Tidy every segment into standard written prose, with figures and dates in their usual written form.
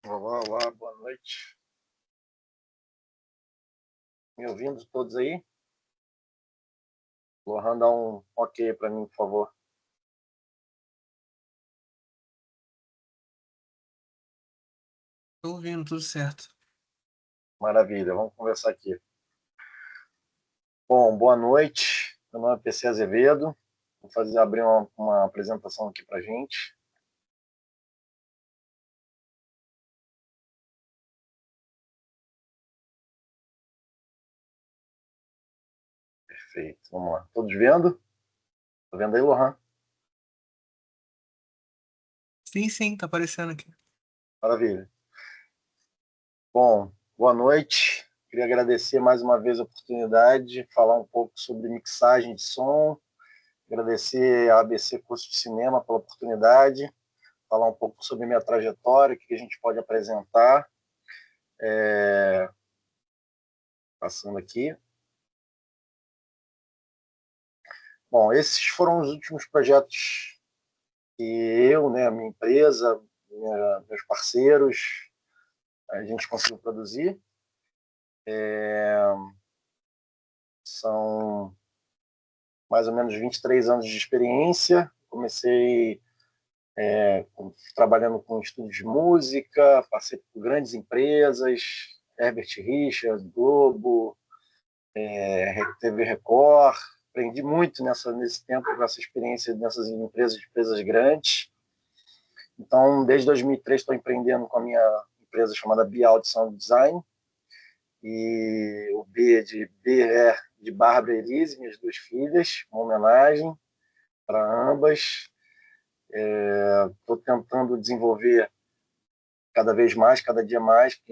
Olá, olá, boa noite. Me ouvindo todos aí? Lohan, dá um ok para mim, por favor. Tô ouvindo, tudo certo. Maravilha, vamos conversar aqui. Bom, boa noite. Meu nome é PC Azevedo. Vou abrir uma apresentação aqui para gente. Perfeito, vamos lá. Todos vendo? Tá vendo aí, Lohan? Sim, sim, tá aparecendo aqui. Maravilha. Bom, boa noite. Queria agradecer mais uma vez a oportunidade de falar um pouco sobre mixagem de som. Agradecer a ABC Curso de Cinema pela oportunidade. Falar um pouco sobre minha trajetória, o que a gente pode apresentar. Passando aqui. Bom, esses foram os últimos projetos que eu, né, a minha empresa, meus parceiros, a gente conseguiu produzir. São mais ou menos 23 anos de experiência. Comecei trabalhando com estúdios de música, passei por grandes empresas, Herbert Richards, Globo, TV Record. Aprendi muito nesse tempo, com essa experiência nessas empresas grandes. Então, desde 2003, estou empreendendo com a minha empresa chamada Bial de Sound Design. E o B é de Bárbara e Elise, minhas duas filhas, uma homenagem para ambas. Estou tentando desenvolver cada vez mais, cada dia mais,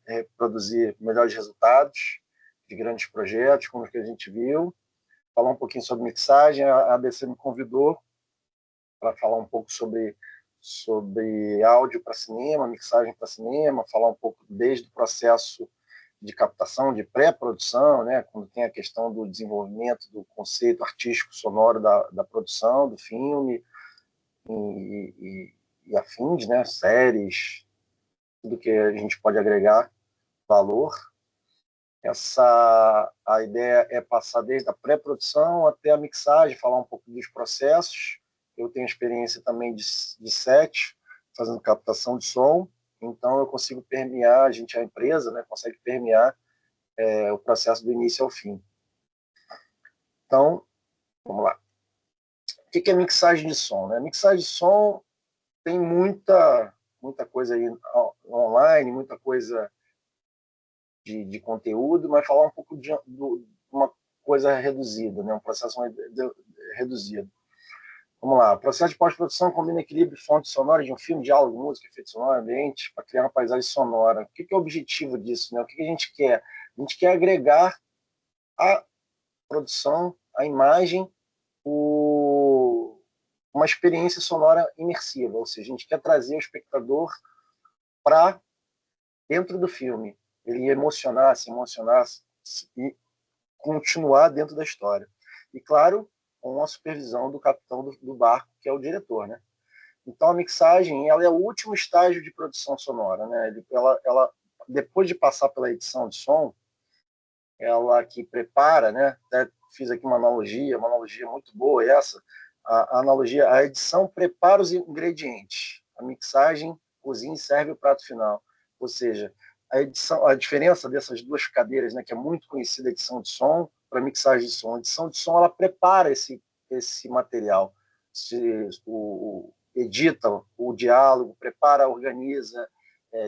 reproduzir melhores resultados de grandes projetos, como os que a gente viu. Falar um pouquinho sobre mixagem. A ABC me convidou para falar um pouco sobre áudio para cinema, mixagem para cinema, falar um pouco desde o processo de captação, de pré-produção, né, quando tem a questão do desenvolvimento do conceito artístico sonoro da produção, do filme e afins, né, séries, tudo que a gente pode agregar valor. A ideia é passar desde a pré-produção até a mixagem, falar um pouco dos processos. Eu tenho experiência também de set, fazendo captação de som, então eu consigo permear, a empresa, né, consegue permear o processo do início ao fim. Então, vamos lá. O que é mixagem de som? Né? Mixagem de som tem muita coisa aí online, muita coisa de conteúdo, mas falar um pouco de uma coisa reduzida, né? Um processo reduzido. Vamos lá. O processo de pós-produção combina equilíbrio de fonte sonora de um filme, diálogo, música, efeito sonoro, ambiente, para criar uma paisagem sonora. O que é o objetivo disso? Né? O que a gente quer? A gente quer agregar a produção, a imagem, uma experiência sonora imersiva, ou seja, a gente quer trazer o espectador para dentro do filme, ele se emocionar e continuar dentro da história. E, claro, com a supervisão do capitão do barco, que é o diretor, né? Então, a mixagem ela é o último estágio de produção sonora, né? Ela depois de passar pela edição de som, ela que prepara, né? Até fiz aqui uma analogia muito boa essa. A analogia, a edição prepara os ingredientes, a mixagem cozinha e serve o prato final. Ou seja, a diferença dessas duas cadeiras, né, que é muito conhecida a edição de som para mixagem de som. A edição de som ela prepara esse material, edita o diálogo, prepara, organiza,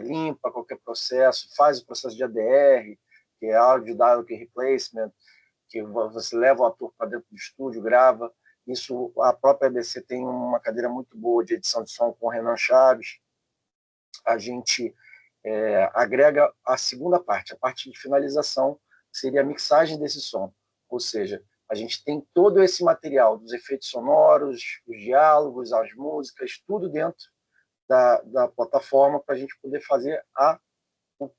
limpa qualquer processo, faz o processo de ADR, que é Audio Dialogue Replacement, que você leva o ator para dentro do estúdio, grava. Isso, a própria ABC tem uma cadeira muito boa de edição de som com o Renan Chaves. A gente agrega a segunda parte, a parte de finalização, que seria a mixagem desse som. Ou seja, a gente tem todo esse material dos efeitos sonoros, os diálogos, as músicas, tudo dentro da plataforma para a gente poder fazer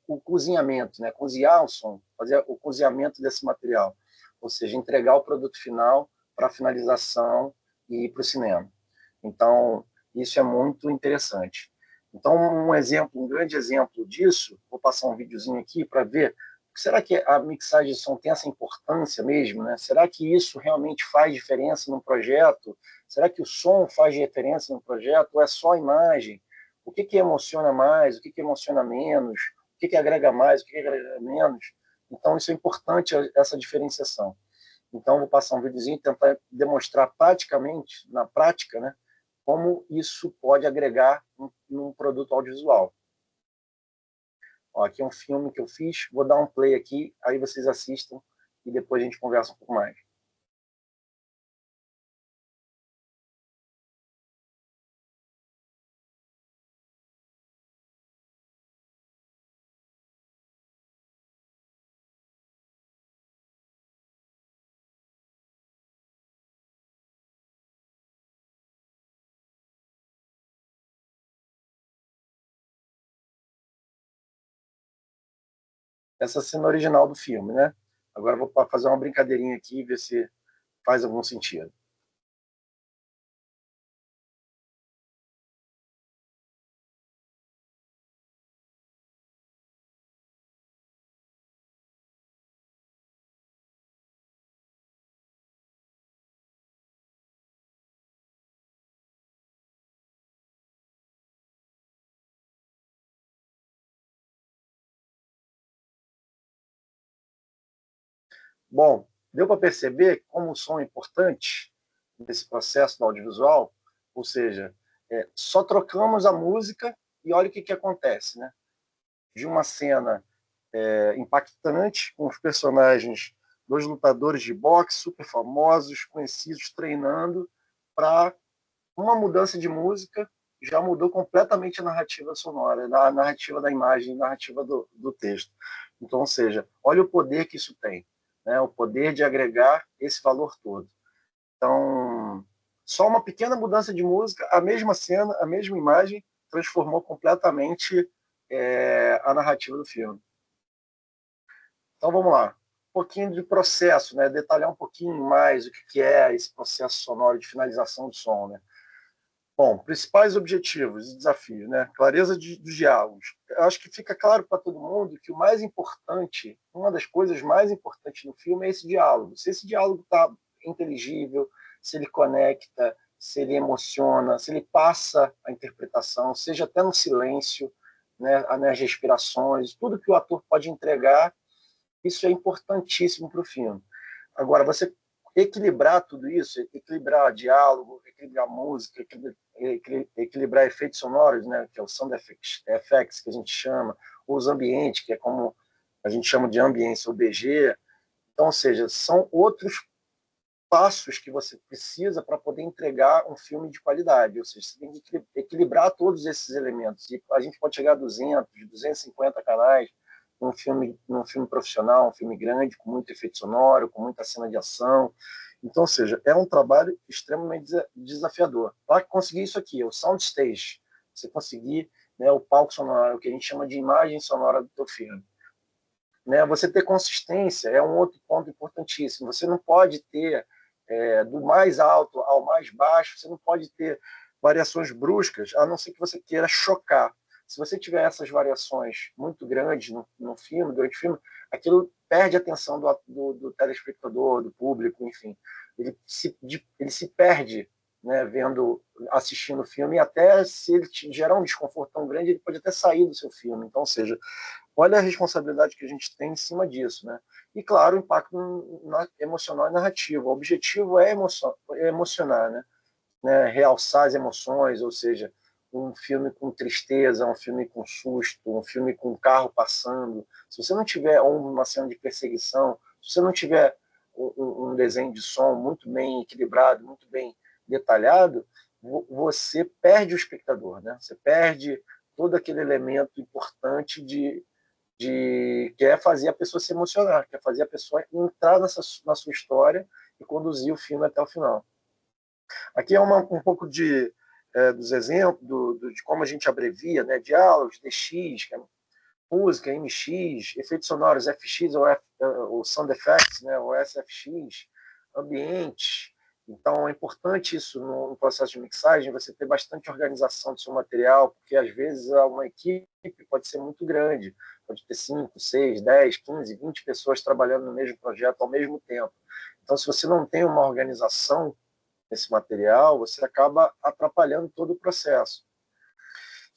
o cozinhamento, né? Cozinhar o som, fazer o cozinhamento desse material, ou seja, entregar o produto final para a finalização e ir para o cinema. Então, isso é muito interessante. Então, um grande exemplo disso, vou passar um videozinho aqui para ver, será que a mixagem de som tem essa importância mesmo, né? Será que isso realmente faz diferença no projeto? Será que o som faz diferença no projeto ou é só a imagem? O que emociona mais, o que emociona menos, o que agrega mais, o que agrega menos? Então, isso é importante, essa diferenciação. Então, vou passar um videozinho e tentar demonstrar praticamente, na prática, né, como isso pode agregar num produto audiovisual. Ó, aqui é um filme que eu fiz, vou dar um play aqui, aí vocês assistam e depois a gente conversa um pouco mais. Essa cena original do filme, né? Agora eu vou fazer uma brincadeirinha aqui e ver se faz algum sentido. Bom, deu para perceber como o som é importante nesse processo do audiovisual? Ou seja, só trocamos a música e olha o que acontece, né? De uma cena impactante, com os personagens, dois lutadores de boxe super famosos, conhecidos, treinando, para uma mudança de música já mudou completamente a narrativa sonora, a narrativa da imagem, a narrativa do texto. Então, ou seja, olha o poder que isso tem, né? O poder de agregar esse valor todo. Então, só uma pequena mudança de música, a mesma cena, a mesma imagem, transformou completamente a narrativa do filme. Então vamos lá. Um pouquinho de processo, né? Detalhar um pouquinho mais o que é esse processo sonoro de finalização do som, né? Bom, principais objetivos e desafios, né? Clareza dos diálogos. Eu acho que fica claro para todo mundo que o mais importante, uma das coisas mais importantes no filme é esse diálogo. Se esse diálogo está inteligível, se ele conecta, se ele emociona, se ele passa a interpretação, seja até no silêncio, né? Nas respirações, tudo que o ator pode entregar, isso é importantíssimo para o filme. Agora, você equilibrar tudo isso, equilibrar diálogo, equilibrar música, equilibrar efeitos sonoros, né, que é o sound effects, que a gente chama, ou os ambientes, que é como a gente chama de ambiência ou BG. Então, ou seja, são outros passos que você precisa para poder entregar um filme de qualidade. Ou seja, você tem que equilibrar todos esses elementos. E a gente pode chegar a 200, 250 canais num filme profissional, um filme grande, com muito efeito sonoro, com muita cena de ação. Então, ou seja, é um trabalho extremamente desafiador. Para conseguir isso aqui, o soundstage, você conseguir, né, o palco sonoro, o que a gente chama de imagem sonora do teu filme. Né? Você ter consistência é um outro ponto importantíssimo. Você não pode ter do mais alto ao mais baixo, você não pode ter variações bruscas, a não ser que você queira chocar. Se você tiver essas variações muito grandes no filme, durante o filme, aquilo perde a atenção do telespectador, do público, enfim. Ele se perde, né, assistindo o filme, e até se ele te gerar um desconforto tão grande, ele pode até sair do seu filme. Então, ou seja, olha a responsabilidade que a gente tem em cima disso, né? E, claro, o impacto emocional e narrativo. O objetivo é emocionar, né? Realçar as emoções, ou seja, um filme com tristeza, um filme com susto, um filme com um carro passando. Se você não tiver uma cena de perseguição, se você não tiver um desenho de som muito bem equilibrado, muito bem detalhado, você perde o espectador, né? Você perde todo aquele elemento importante que é fazer a pessoa se emocionar, que é fazer a pessoa entrar na sua história e conduzir o filme até o final. Aqui é um pouco dos exemplos, de como a gente abrevia, né? Diálogos, DX, que é música, MX, efeitos sonoros, FX ou Sound Effects, né? ou SFX, ambiente, Então, é importante isso no processo de mixagem, você ter bastante organização do seu material, porque às vezes uma equipe pode ser muito grande, pode ter 5, 6, 10, 15, 20 pessoas trabalhando no mesmo projeto ao mesmo tempo. Então, se você não tem uma organização nesse material, você acaba atrapalhando todo o processo.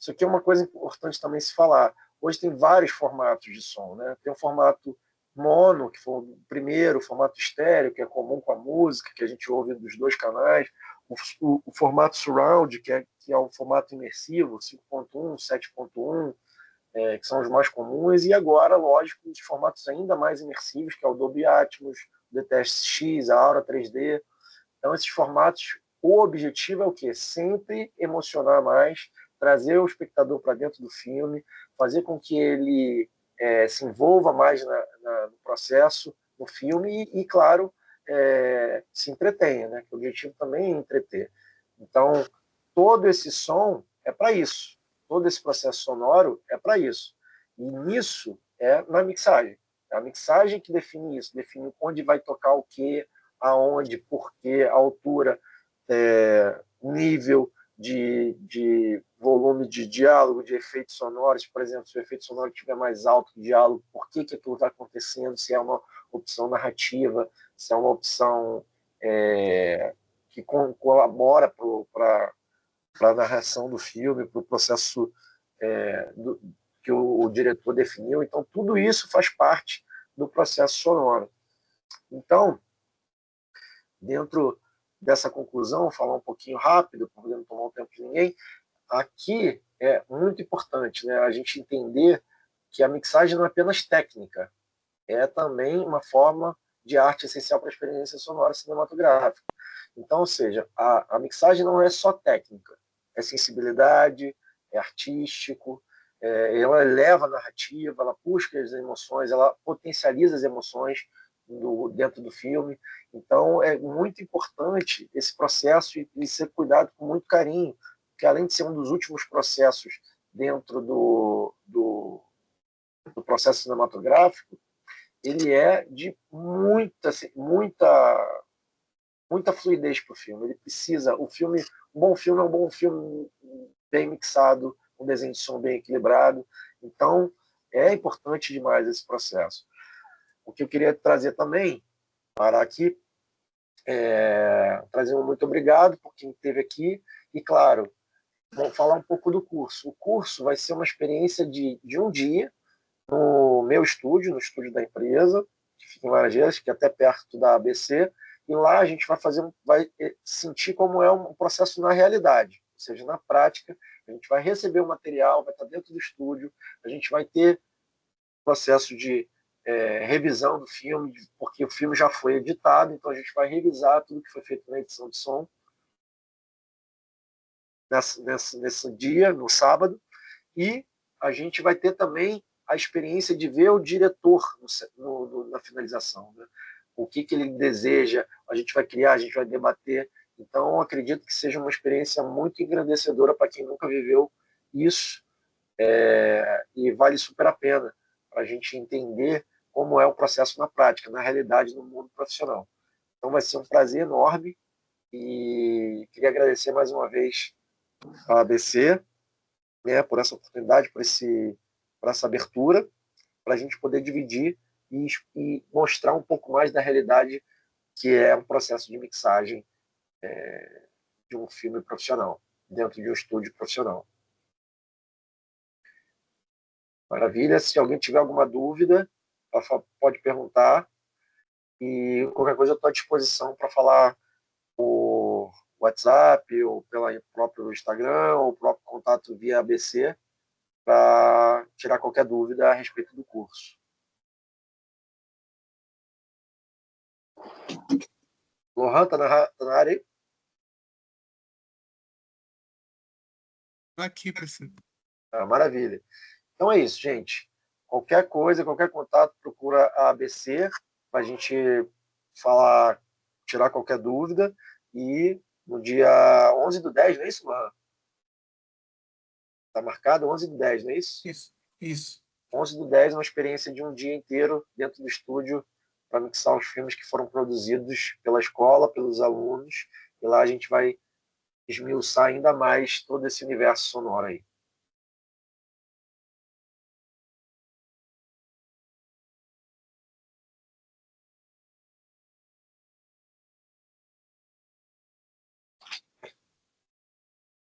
Isso aqui é uma coisa importante também se falar. Hoje tem vários formatos de som, né? Tem o formato mono, que foi o primeiro, o formato estéreo, que é comum com a música, que a gente ouve dos dois canais, o formato surround, que é o formato imersivo, 5.1, 7.1, que são os mais comuns, e agora, lógico, os formatos ainda mais imersivos, que é o Dolby Atmos, o DTS:X, a Aura 3D. Então, esses formatos, o objetivo é o quê? Sempre emocionar mais, trazer o espectador para dentro do filme, fazer com que ele se envolva mais no processo, no filme e claro, se entretenha, né? O objetivo também é entreter. Então, todo esse som é para isso. Todo esse processo sonoro é para isso. E nisso é na mixagem. É a mixagem que define isso, define onde vai tocar o quê, aonde, porquê, altura, nível de volume de diálogo, de efeitos sonoros. Por exemplo, se o efeito sonoro estiver mais alto que o diálogo, por que aquilo está acontecendo, se é uma opção narrativa, se é uma opção que colabora para a narração do filme, para o processo que o diretor definiu. Então, tudo isso faz parte do processo sonoro. Então, dentro dessa conclusão, falar um pouquinho rápido, para não tomar o tempo de ninguém, aqui é muito importante, né, a gente entender que a mixagem não é apenas técnica, é também uma forma de arte essencial para a experiência sonora cinematográfica. Então, ou seja, a mixagem não é só técnica, é sensibilidade, é artístico, ela eleva a narrativa, ela busca as emoções, ela potencializa as emoções dentro do filme. Então, é muito importante esse processo e ser cuidado com muito carinho, porque além de ser um dos últimos processos dentro do processo cinematográfico, ele é de muita fluidez para o filme. Ele precisa, um bom filme é um bom filme bem mixado, um desenho de som bem equilibrado. Então, é importante demais esse processo. O que eu queria trazer também, para aqui, trazer um muito obrigado por quem esteve aqui, e claro, vamos falar um pouco do curso. O curso vai ser uma experiência de um dia, no meu estúdio, no estúdio da empresa, que fica em Laranjeiras, que é até perto da ABC, e lá a gente vai sentir como é um processo na realidade, ou seja, na prática, a gente vai receber o material, vai estar dentro do estúdio, a gente vai ter processo de revisão do filme, porque o filme já foi editado, então a gente vai revisar tudo que foi feito na edição de som nesse dia, no sábado, e a gente vai ter também a experiência de ver o diretor na finalização, né? O que ele deseja, a gente vai criar, a gente vai debater. Então, acredito que seja uma experiência muito engrandecedora para quem nunca viveu isso, e vale super a pena para a gente entender como é o processo na prática, na realidade, no mundo profissional. Então, vai ser um prazer enorme e queria agradecer mais uma vez a ABC, né, por essa oportunidade, por essa abertura, para a gente poder dividir e mostrar um pouco mais da realidade que é um processo de mixagem de um filme profissional, dentro de um estúdio profissional. Maravilha. Se alguém tiver alguma dúvida, pode perguntar. E qualquer coisa eu estou à disposição para falar por WhatsApp, ou pelo próprio Instagram, ou próprio contato via ABC, para tirar qualquer dúvida a respeito do curso. Lohan, tá na área aí? Aqui, parceiro. Maravilha. Então é isso, gente. Qualquer coisa, qualquer contato, procura a ABC para a gente falar, tirar qualquer dúvida. E no dia 11/10, não é isso, Lohan? Está marcado 11/10, não é isso? Isso, isso. 11/10 é uma experiência de um dia inteiro dentro do estúdio para mixar os filmes que foram produzidos pela escola, pelos alunos, e lá a gente vai esmiuçar ainda mais todo esse universo sonoro aí.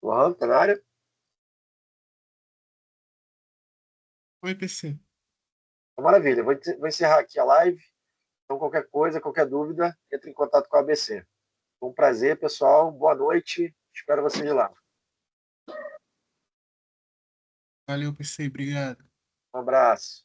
Lohan, tá na área? Oi, PC. Então, maravilha, vou encerrar aqui a live. Então, qualquer coisa, qualquer dúvida, entre em contato com a ABC. Foi um prazer, pessoal. Boa noite. Espero vocês lá. Valeu, PC. Obrigado. Um abraço.